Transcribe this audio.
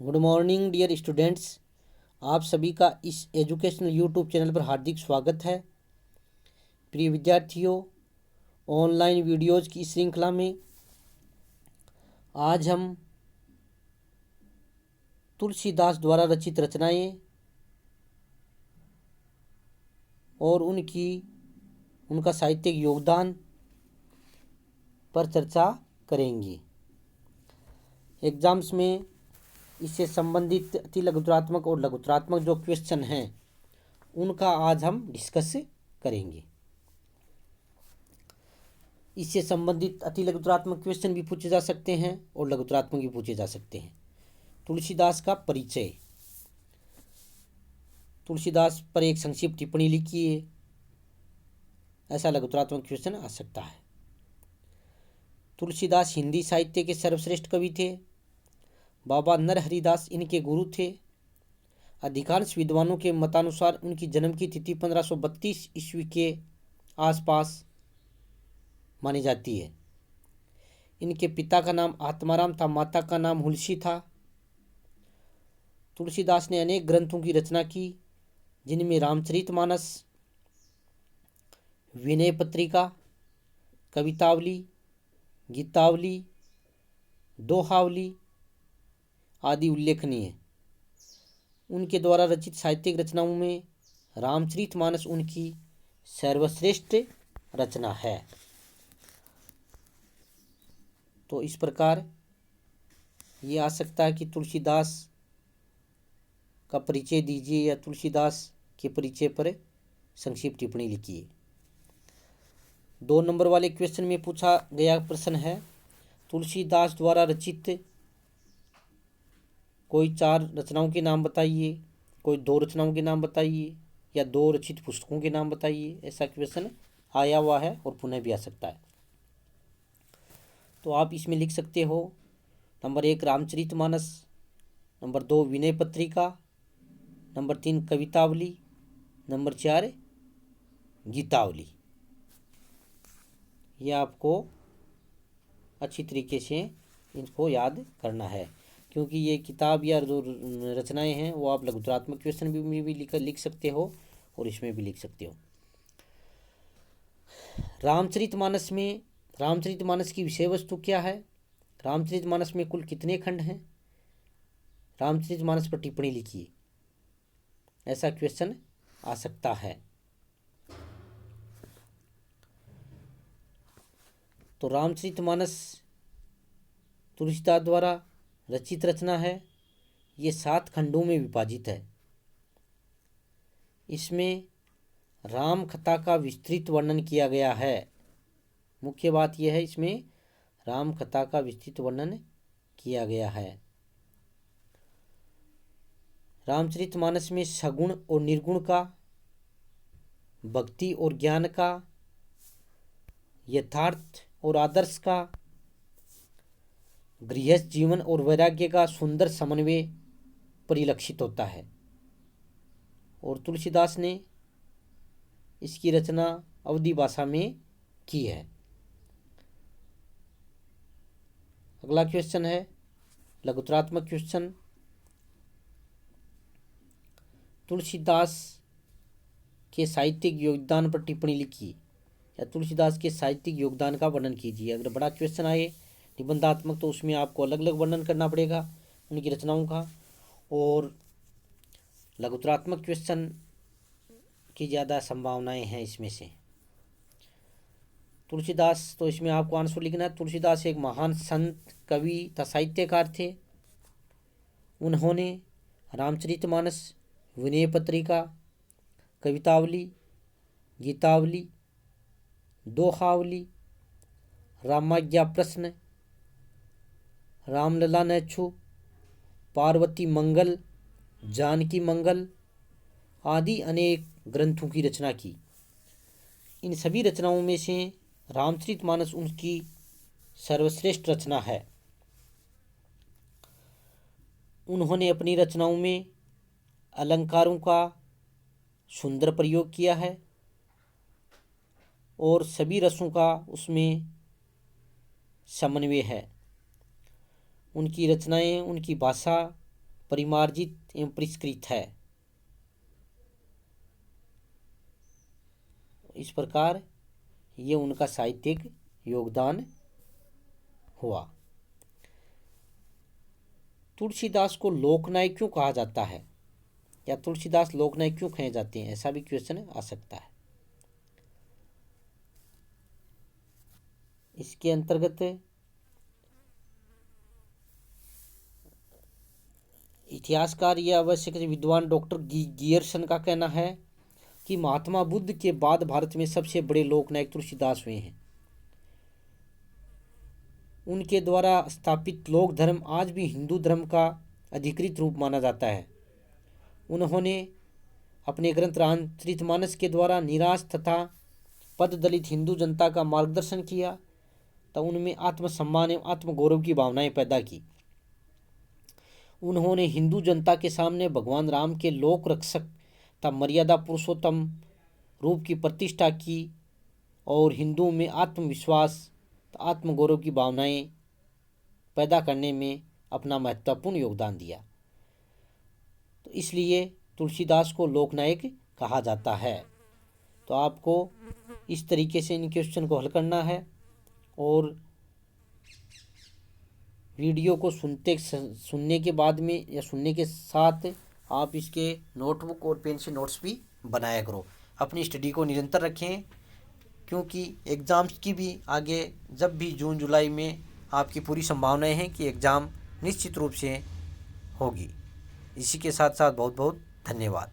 Good morning dear students. आप सभी का इस एजुकेशनल यूट्यूब चैनल पर हार्दिक स्वागत है। प्रिय विद्यार्थियों, ऑनलाइन वीडियोज़ की इस श्रृंखला में आज हम तुलसीदास द्वारा रचित रचनाएं और उनका साहित्यिक योगदान पर चर्चा करेंगे। एग्ज़ाम्स में इससे संबंधित अति लघुत्रात्मक और लघुत्रात्मक जो क्वेश्चन हैं उनका आज हम डिस्कस करेंगे। इससे संबंधित अति लघुत्रात्मक क्वेश्चन भी पूछे जा सकते हैं और लघुत्रात्मक भी पूछे जा सकते हैं। तुलसीदास का परिचय, तुलसीदास पर एक संक्षिप्त टिप्पणी लिखिए, ऐसा लघुत्रात्मक क्वेश्चन आ सकता है। तुलसीदास हिंदी साहित्य के सर्वश्रेष्ठ कवि थे। बाबा नरहरिदास इनके गुरु थे। अधिकांश विद्वानों के मतानुसार उनकी जन्म की तिथि 1532 ईस्वी के आसपास मानी जाती है। इनके पिता का नाम आत्माराम था, माता का नाम हुलसी था। तुलसीदास ने अनेक ग्रंथों की रचना की, जिनमें रामचरितमानस, विनय पत्रिका, कवितावली, गीतावली, दोहावली आदि उल्लेखनीय है। उनके द्वारा रचित साहित्यिक रचनाओं में रामचरितमानस उनकी सर्वश्रेष्ठ रचना है। तो इस प्रकार ये आ सकता है कि तुलसीदास का परिचय दीजिए या तुलसीदास के परिचय पर संक्षिप्त टिप्पणी लिखिए। 2 नंबर वाले क्वेश्चन में पूछा गया प्रश्न है, तुलसीदास द्वारा रचित कोई 4 रचनाओं के नाम बताइए, कोई 2 रचनाओं के नाम बताइए या 2 रचित पुस्तकों के नाम बताइए। ऐसा क्वेश्चन आया हुआ है और पुनः भी आ सकता है। तो आप इसमें लिख सकते हो, number 1 Ramcharitmanas, number 2 Vinay Patrika, number 3 Kavitavali, number 4 Gitavali. ये आपको अच्छी तरीके से इनको याद करना है, क्योंकि ये किताब या जो रचनाएं हैं वो आप लघुत्रात्मक क्वेश्चन में भी लिख सकते हो और इसमें भी लिख सकते हो। रामचरितमानस की विषय वस्तु क्या है? रामचरितमानस में कुल कितने खंड हैं? रामचरितमानस पर टिप्पणी लिखिए। ऐसा क्वेश्चन आ सकता है। तो रामचरितमानस तुलसीदास द्वारा रचित रचना है। ये 7 खंडों में विभाजित है। इसमें राम कथा का विस्तृत वर्णन किया गया है। मुख्य बात यह है, इसमें राम कथा का विस्तृत वर्णन किया गया है। रामचरितमानस में सगुण और निर्गुण का, भक्ति और ज्ञान का, यथार्थ और आदर्श का, गृहस्थ जीवन और वैराग्य का सुंदर समन्वय परिलक्षित होता है। और तुलसीदास ने इसकी रचना अवधी भाषा में की है। अगला क्वेश्चन है लघुत्रात्मक क्वेश्चन, तुलसीदास के साहित्यिक योगदान पर टिप्पणी लिखिए या तुलसीदास के साहित्यिक योगदान का वर्णन कीजिए। अगर बड़ा क्वेश्चन आए निबंधात्मक तो उसमें आपको अलग अलग वर्णन करना पड़ेगा उनकी रचनाओं का, और लघुत्रात्मक क्वेश्चन की ज़्यादा संभावनाएं हैं इसमें से। तुलसीदास, तो इसमें आपको आंसर लिखना है। तुलसीदास एक महान संत, कवि तथा साहित्यकार थे। उन्होंने रामचरितमानस, विनय पत्रिका, कवितावली, गीतावली, दोहावली, रामाज्ञा प्रश्न, रामलला नैच्छू, पार्वती मंगल, जानकी मंगल आदि अनेक ग्रंथों की रचना की। इन सभी रचनाओं में से रामचरितमानस उनकी सर्वश्रेष्ठ रचना है। उन्होंने अपनी रचनाओं में अलंकारों का सुंदर प्रयोग किया है और सभी रसों का उसमें समन्वय है। उनकी रचनाएं, उनकी भाषा परिमार्जित एवं परिष्कृत है। इस प्रकार ये उनका साहित्यिक योगदान हुआ। तुलसीदास को लोकनायक क्यों कहा जाता है, या तुलसीदास लोकनायक क्यों कहे जाते हैं, ऐसा भी क्वेश्चन आ सकता है। इसके अंतर्गत इतिहासकार या आवश्यक विद्वान डॉक्टर गियर्सन का कहना है कि महात्मा बुद्ध के बाद भारत में सबसे बड़े लोकनायक तुलसीदास हुए हैं। उनके द्वारा स्थापित लोक धर्म आज भी हिंदू धर्म का अधिकृत रूप माना जाता है। उन्होंने अपने ग्रंथ रामचरितमानस के द्वारा निराश तथा पद दलित हिंदू जनता का मार्गदर्शन किया, तो उनमें आत्मसम्मान एवं आत्मगौरव की भावनाएं पैदा की। उन्होंने हिंदू जनता के सामने भगवान राम के लोक रक्षक तथा मर्यादा पुरुषोत्तम रूप की प्रतिष्ठा की और हिंदुओं में आत्मविश्वास आत्मगौरव की भावनाएं पैदा करने में अपना महत्वपूर्ण योगदान दिया। तो इसलिए तुलसीदास को लोकनायक कहा जाता है। तो आपको इस तरीके से इन क्वेश्चन को हल करना है और वीडियो को सुनने के बाद में या सुनने के साथ आप इसके नोटबुक और पेन से नोट्स भी बनाया करो। अपनी स्टडी को निरंतर रखें, क्योंकि एग्ज़ाम्स की भी आगे जब भी जून जुलाई में आपकी पूरी संभावनाएं हैं कि एग्ज़ाम निश्चित रूप से होगी। इसी के साथ साथ बहुत बहुत धन्यवाद।